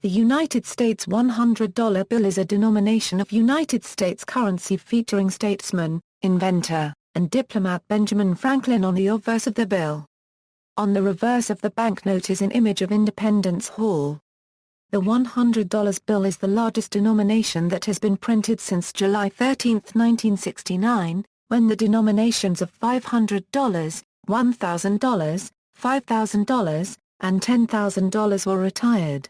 The United States $100 bill is a denomination of United States currency featuring statesman, inventor, and diplomat Benjamin Franklin on the obverse of the bill. On the reverse of the banknote is an image of Independence Hall. The $100 bill is the largest denomination that has been printed since July 13, 1969, when the denominations of $500, $1,000, $5,000, and $10,000 were retired.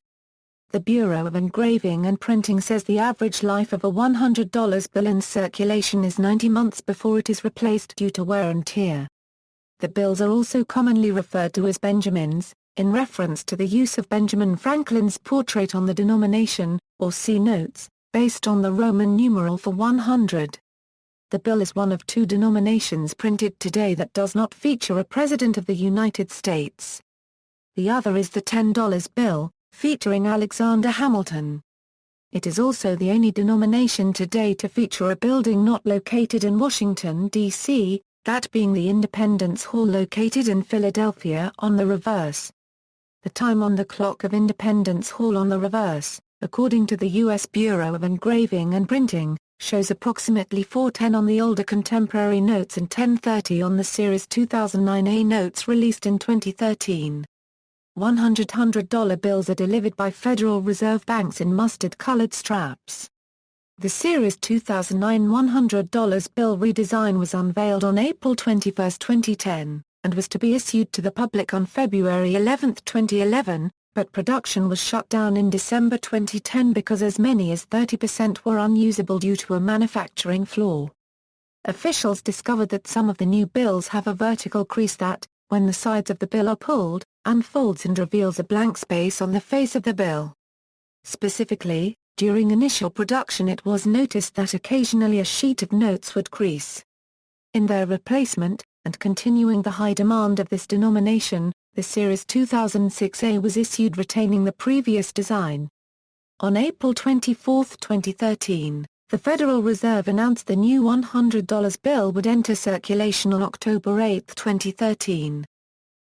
The Bureau of Engraving and Printing says the average life of a $100 bill in circulation is 90 months before it is replaced due to wear and tear. The bills are also commonly referred to as Benjamins, in reference to the use of Benjamin Franklin's portrait on the denomination, or C notes, based on the Roman numeral for 100. The bill is one of two denominations printed today that does not feature a President of the United States. The other is the $10 bill, featuring Alexander Hamilton. It is also the only denomination today to feature a building not located in Washington, D.C., that being the Independence Hall located in Philadelphia on the reverse. The time on the clock of Independence Hall on the reverse, according to the U.S. Bureau of Engraving and Printing, shows approximately 4:10 on the older contemporary notes and 10:30 on the Series 2009A notes released in 2013. $100 bills are delivered by Federal Reserve banks in mustard-colored straps. The Series 2009 $100 bill redesign was unveiled on April 21, 2010, and was to be issued to the public on February 11, 2011, but production was shut down in December 2010 because as many as 30% were unusable due to a manufacturing flaw. Officials discovered that some of the new bills have a vertical crease that, when the sides of the bill are pulled, unfolds and reveals a blank space on the face of the bill. Specifically, during initial production it was noticed that occasionally a sheet of notes would crease. In their replacement, and continuing the high demand of this denomination, the Series 2006A was issued retaining the previous design. On April 24, 2013, the Federal Reserve announced the new $100 bill would enter circulation on October 8, 2013.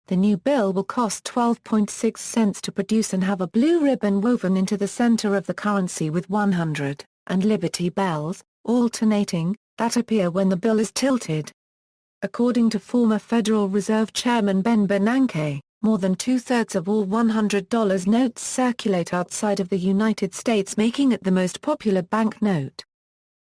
The new bill will cost 12.6 cents to produce and have a blue ribbon woven into the center of the currency with 100 and Liberty bells, alternating, that appear when the bill is tilted. According to former Federal Reserve Chairman Ben Bernanke, more than two-thirds of all $100 notes circulate outside of the United States, making it the most popular banknote.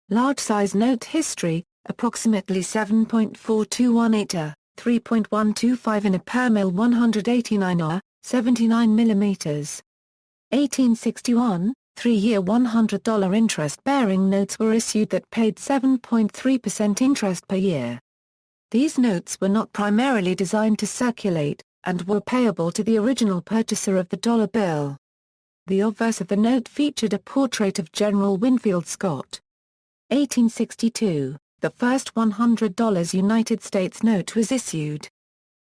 Large-size note history, approximately 7.4218 3.125 in a per mil 189 79 mm. 1861, 3-year $100 interest-bearing notes were issued that paid 7.3% interest per year. These notes were not primarily designed to circulate, and were payable to the original purchaser of the dollar bill. The obverse of the note featured a portrait of General Winfield Scott. 1862. The first $100 United States note was issued.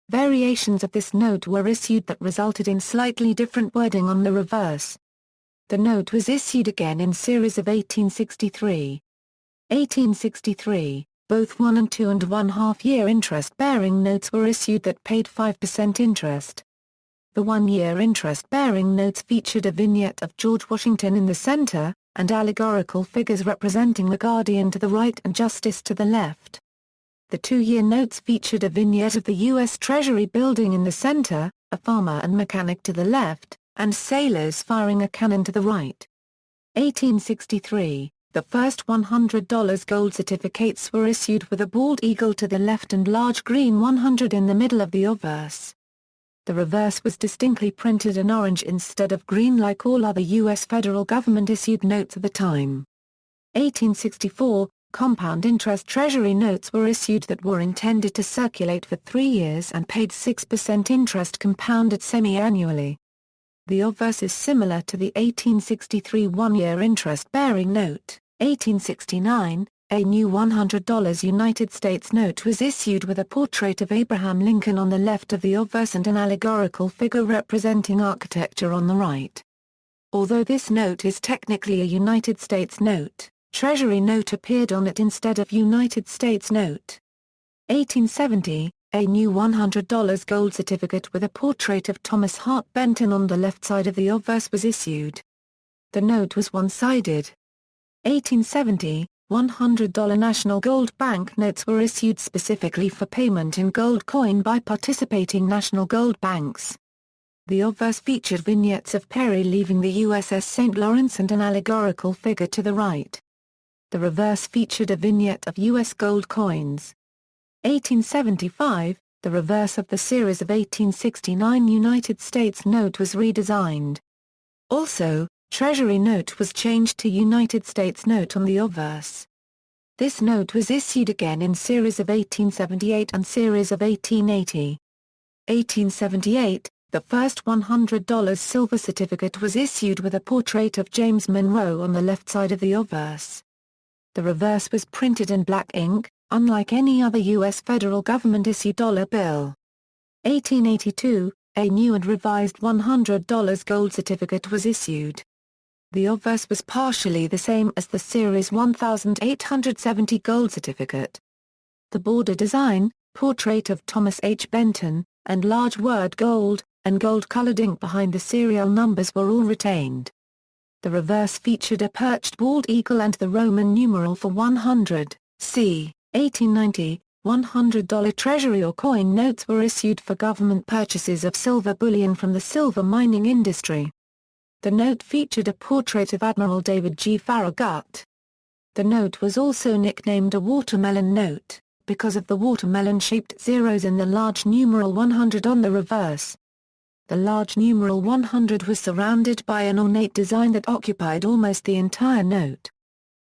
Variations of this note were issued that resulted in slightly different wording on the reverse. The note was issued again in series of 1863. 1863, both 1 and 2 and 1/2 year interest-bearing notes were issued that paid 5% interest. The 1-year interest-bearing notes featured a vignette of George Washington in the center, and allegorical figures representing the Guardian to the right and Justice to the left. The 2-year notes featured a vignette of the U.S. Treasury building in the center, a farmer and mechanic to the left, and sailors firing a cannon to the right. 1863, the first $100 gold certificates were issued with a bald eagle to the left and large green 100 in the middle of the obverse. The reverse was distinctly printed in orange instead of green like all other U.S. federal government-issued notes at the time. 1864, compound interest Treasury notes were issued that were intended to circulate for 3 years and paid 6% interest compounded semi-annually. The obverse is similar to the 1863 1-year interest-bearing note. 1869, a new $100 United States note was issued with a portrait of Abraham Lincoln on the left of the obverse and an allegorical figure representing architecture on the right. Although this note is technically a United States note, Treasury note appeared on it instead of United States note. 1870, a new $100 gold certificate with a portrait of Thomas Hart Benton on the left side of the obverse was issued. The note was one-sided. 1870, $100 national gold banknotes were issued specifically for payment in gold coin by participating national gold banks. The obverse featured vignettes of Perry leaving the USS St. Lawrence and an allegorical figure to the right. The reverse featured a vignette of U.S. gold coins. 1875, the reverse of the series of 1869 United States note was redesigned. Also, Treasury note was changed to United States note on the obverse. This note was issued again in series of 1878 and series of 1880. 1878, the first $100 silver certificate was issued with a portrait of James Monroe on the left side of the obverse. The reverse was printed in black ink, unlike any other U.S. federal government-issued dollar bill. 1882, a new and revised $100 gold certificate was issued. The obverse was partially the same as the Series 1870 gold certificate. The border design, portrait of Thomas H. Benton, and large word gold, and gold-colored ink behind the serial numbers were all retained. The reverse featured a perched bald eagle and the Roman numeral for 100, c. 1890, $100 Treasury or coin notes were issued for government purchases of silver bullion from the silver mining industry. The note featured a portrait of Admiral David G. Farragut. The note was also nicknamed a watermelon note, because of the watermelon-shaped zeros in the large numeral 100 on the reverse. The large numeral 100 was surrounded by an ornate design that occupied almost the entire note.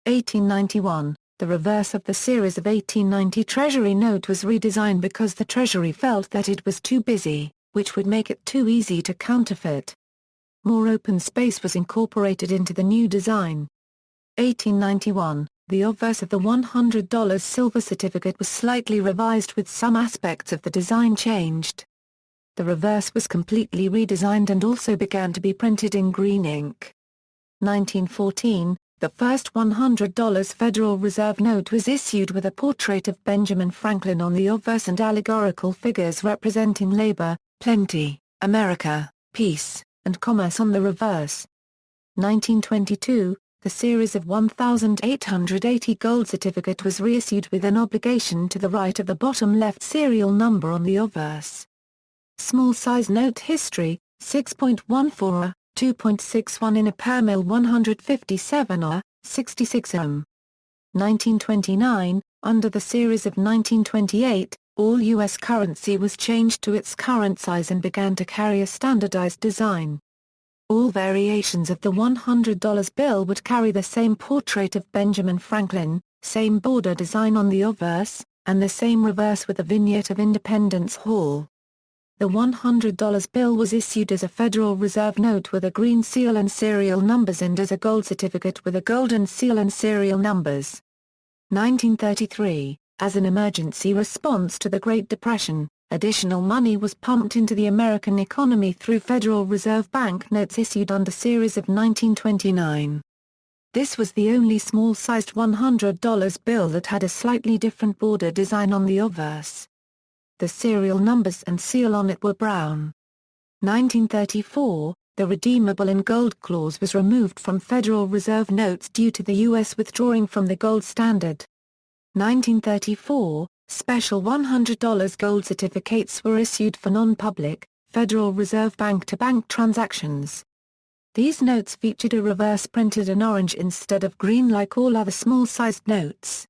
1891, the reverse of the series of 1890 Treasury note was redesigned because the Treasury felt that it was too busy, which would make it too easy to counterfeit. More open space was incorporated into the new design. 1891, the obverse of the $100 silver certificate was slightly revised with some aspects of the design changed. The reverse was completely redesigned and also began to be printed in green ink. 1914, the first $100 Federal Reserve note was issued with a portrait of Benjamin Franklin on the obverse and allegorical figures representing labor, plenty, America, peace, and commerce on the reverse. 1922, the series of 1,880 gold certificate was reissued with an obligation to the right of the bottom left serial number on the obverse. Small size note history, 6.14, 2.61 in a per mil 157 66 ohm. 1929, under the series of 1928, all U.S. currency was changed to its current size and began to carry a standardized design. All variations of the $100 bill would carry the same portrait of Benjamin Franklin, same border design on the obverse, and the same reverse with a vignette of Independence Hall. The $100 bill was issued as a Federal Reserve note with a green seal and serial numbers and as a gold certificate with a golden seal and serial numbers. 1933, as an emergency response to the Great Depression, additional money was pumped into the American economy through Federal Reserve bank notes issued under series of 1929. This was the only small-sized $100 bill that had a slightly different border design on the obverse. The serial numbers and seal on it were brown. 1934, the redeemable in gold clause was removed from Federal Reserve notes due to the U.S. withdrawing from the gold standard. 1934, special $100 gold certificates were issued for non-public, Federal Reserve bank-to-bank transactions. These notes featured a reverse printed in orange instead of green like all other small-sized notes.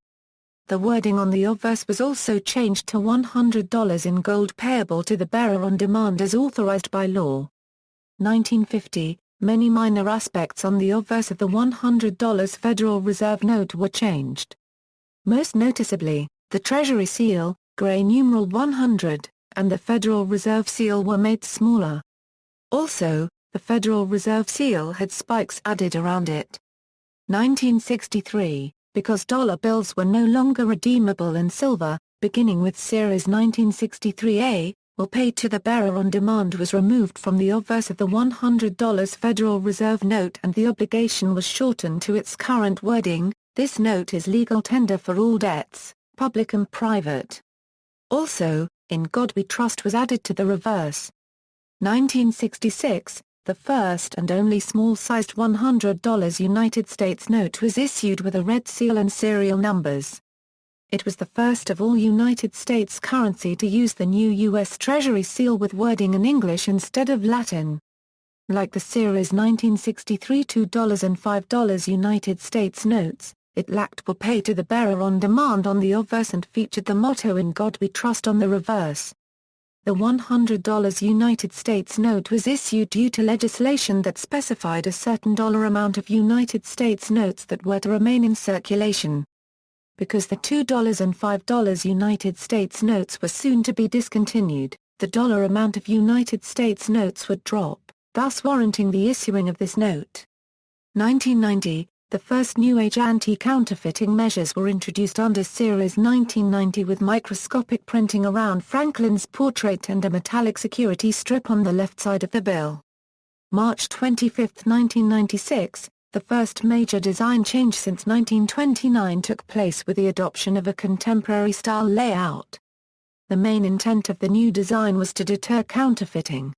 The wording on the obverse was also changed to $100 in gold payable to the bearer on demand as authorized by law. 1950, many minor aspects on the obverse of the $100 Federal Reserve note were changed. Most noticeably, the Treasury seal, gray numeral 100, and the Federal Reserve seal were made smaller. Also, the Federal Reserve seal had spikes added around it. 1963, because dollar bills were no longer redeemable in silver, beginning with Series 1963A, or paid to the bearer on demand was removed from the obverse of the $100 Federal Reserve note and the obligation was shortened to its current wording, this note is legal tender for all debts, public and private. Also, In God We Trust was added to the reverse. 1966, The first and only small-sized $100 United States note was issued with a red seal and serial numbers. It was the first of all United States currency to use the new U.S. Treasury seal with wording in English instead of Latin. Like the Series 1963 $2 and $5 United States notes, it lacked "will pay to the bearer on demand" on the obverse and featured the motto "In God We Trust" on the reverse. The $100 United States note was issued due to legislation that specified a certain dollar amount of United States notes that were to remain in circulation. Because the $2 and $5 United States notes were soon to be discontinued, the dollar amount of United States notes would drop, thus warranting the issuing of this note. 1990, the first New Age anti-counterfeiting measures were introduced under Series 1990 with microscopic printing around Franklin's portrait and a metallic security strip on the left side of the bill. March 25, 1996, the first major design change since 1929 took place with the adoption of a contemporary-style layout. The main intent of the new design was to deter counterfeiting.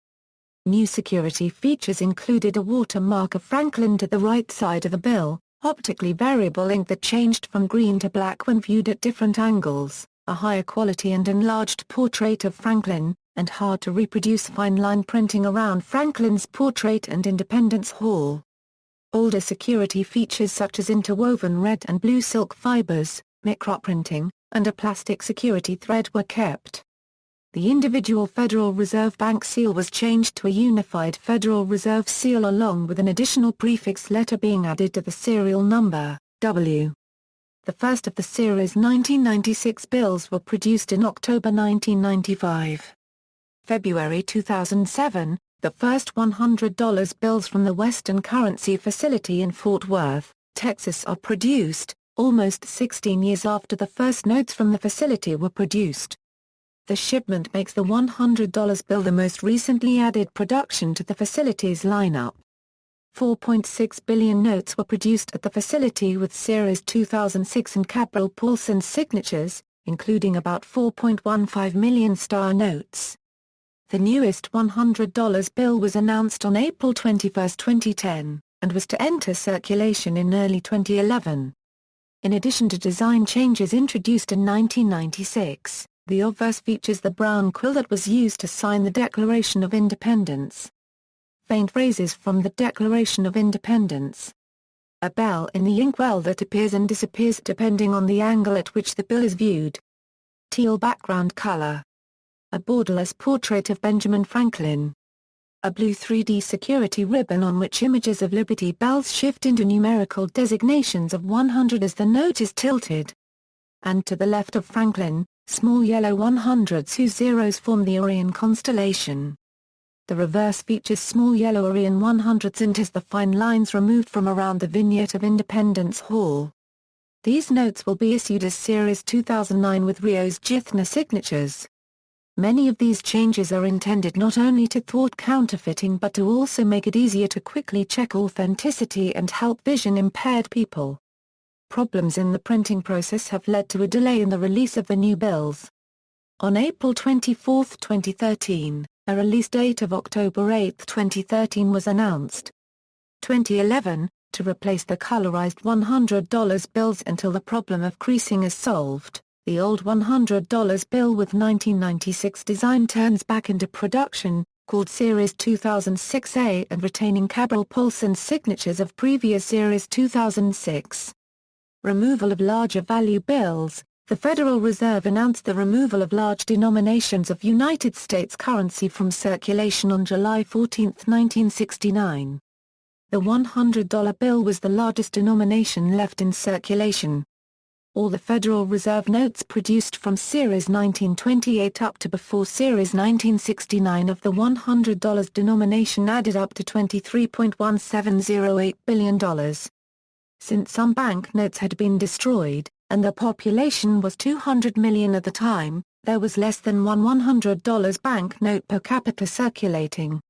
New security features included a watermark of Franklin to the right side of the bill, optically variable ink that changed from green to black when viewed at different angles, a higher quality and enlarged portrait of Franklin, and hard-to-reproduce fine-line printing around Franklin's portrait and Independence Hall. Older security features such as interwoven red and blue silk fibers, microprinting, and a plastic security thread were kept. The individual Federal Reserve Bank seal was changed to a unified Federal Reserve seal along with an additional prefix letter being added to the serial number, W. The first of the Series 1996 bills were produced in October 1995. February 2007, the first $100 bills from the Western Currency Facility in Fort Worth, Texas are produced, almost 16 years after the first notes from the facility were produced. The shipment makes the $100 bill the most recently added production to the facility's lineup. 4.6 billion notes were produced at the facility with Series 2006 and Cabral Paulson signatures, including about 4.15 million star notes. The newest $100 bill was announced on April 21, 2010, and was to enter circulation in early 2011. In addition to design changes introduced in 1996, the obverse features the brown quill that was used to sign the Declaration of Independence. Faint phrases from the Declaration of Independence. A bell in the inkwell that appears and disappears depending on the angle at which the bill is viewed. Teal background color. A borderless portrait of Benjamin Franklin. A blue 3D security ribbon on which images of Liberty Bells shift into numerical designations of 100 as the note is tilted. And to the left of Franklin, small yellow 100s whose zeros form the Orion constellation. The reverse features small yellow Orion 100s and has the fine lines removed from around the vignette of Independence Hall. These notes will be issued as Series 2009 with Rio's Jithna signatures. Many of these changes are intended not only to thwart counterfeiting but to also make it easier to quickly check authenticity and help vision-impaired people. Problems in the printing process have led to a delay in the release of the new bills. On April 24, 2013, a release date of October 8, 2013 was announced. 2011, to replace the colorized $100 bills until the problem of creasing is solved. The old $100 bill with 1996 design turns back into production, called Series 2006A and retaining Cabral Paulson's signatures of previous Series 2006. Removal of larger value bills. The Federal Reserve announced the removal of large denominations of United States currency from circulation on July 14, 1969. The $100 bill was the largest denomination left in circulation. All the Federal Reserve notes produced from Series 1928 up to before Series 1969 of the $100 denomination added up to $23.1708 billion. Since some banknotes had been destroyed, and the population was 200 million at the time, there was less than one $100 banknote per capita circulating.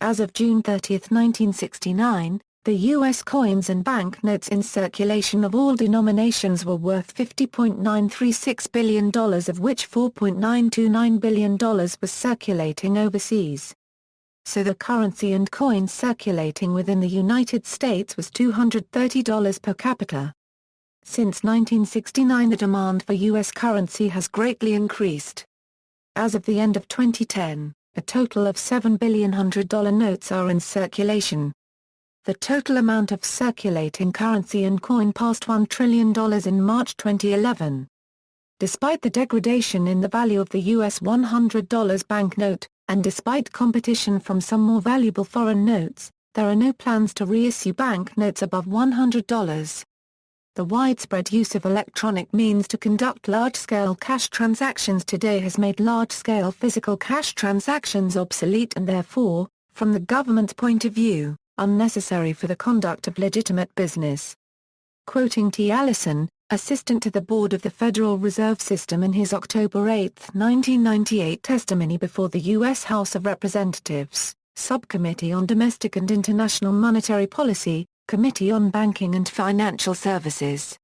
As of June 30, 1969, the U.S. coins and banknotes in circulation of all denominations were worth $50.936 billion, of which $4.929 billion was circulating overseas. so the currency and coins circulating within the United States was $230 per capita. Since 1969 the demand for U.S. currency has greatly increased. As of the end of 2010, a total of 7 billion $100 notes are in circulation. The total amount of circulating currency and coin passed $1 trillion in March 2011. Despite the degradation in the value of the US $100 banknote, and despite competition from some more valuable foreign notes, there are no plans to reissue banknotes above $100. The widespread use of electronic means to conduct large-scale cash transactions today has made large-scale physical cash transactions obsolete and therefore, from the government's point of view, unnecessary for the conduct of legitimate business. Quoting T. Allison, assistant to the Board of the Federal Reserve System in his October 8, 1998 testimony before the U.S. House of Representatives, Subcommittee on Domestic and International Monetary Policy, Committee on Banking and Financial Services.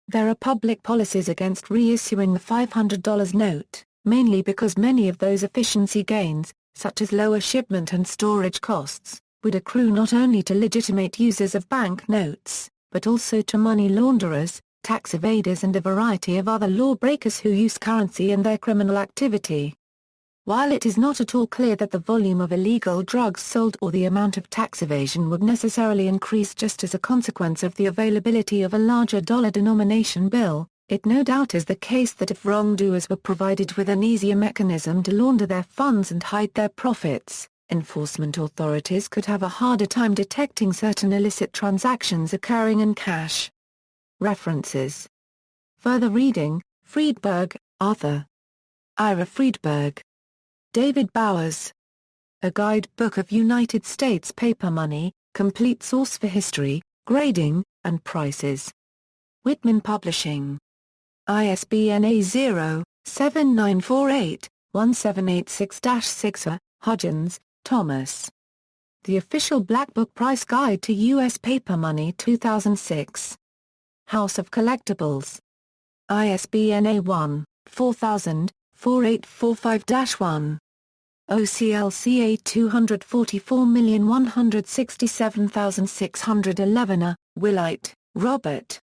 There are public policies against reissuing the $500 note, mainly because many of those efficiency gains, such as lower shipment and storage costs, would accrue not only to legitimate users of banknotes, but also to money launderers, tax evaders and a variety of other lawbreakers who use currency in their criminal activity. While it is not at all clear that the volume of illegal drugs sold or the amount of tax evasion would necessarily increase just as a consequence of the availability of a larger dollar denomination bill, it no doubt is the case that if wrongdoers were provided with an easier mechanism to launder their funds and hide their profits, enforcement authorities could have a harder time detecting certain illicit transactions occurring in cash. References. Further reading: Friedberg, Arthur. Ira Friedberg. David Bowers. A Guidebook of United States Paper Money, Complete Source for History, Grading, and Prices. Whitman Publishing. ISBN A0-7948-1786-6. Hudgens, Thomas. The Official Black Book Price Guide to U.S. Paper Money 2006. House of Collectibles. ISBN A1-4000-4845-1. OCLCA 244167611. Willite, Robert.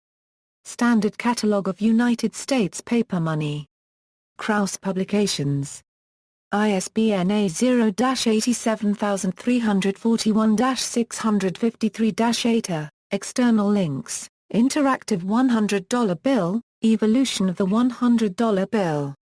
Standard Catalogue of United States Paper Money. Krause Publications. ISBN A0-87341-653-8. External links: Interactive $100 Bill, Evolution of the $100 Bill.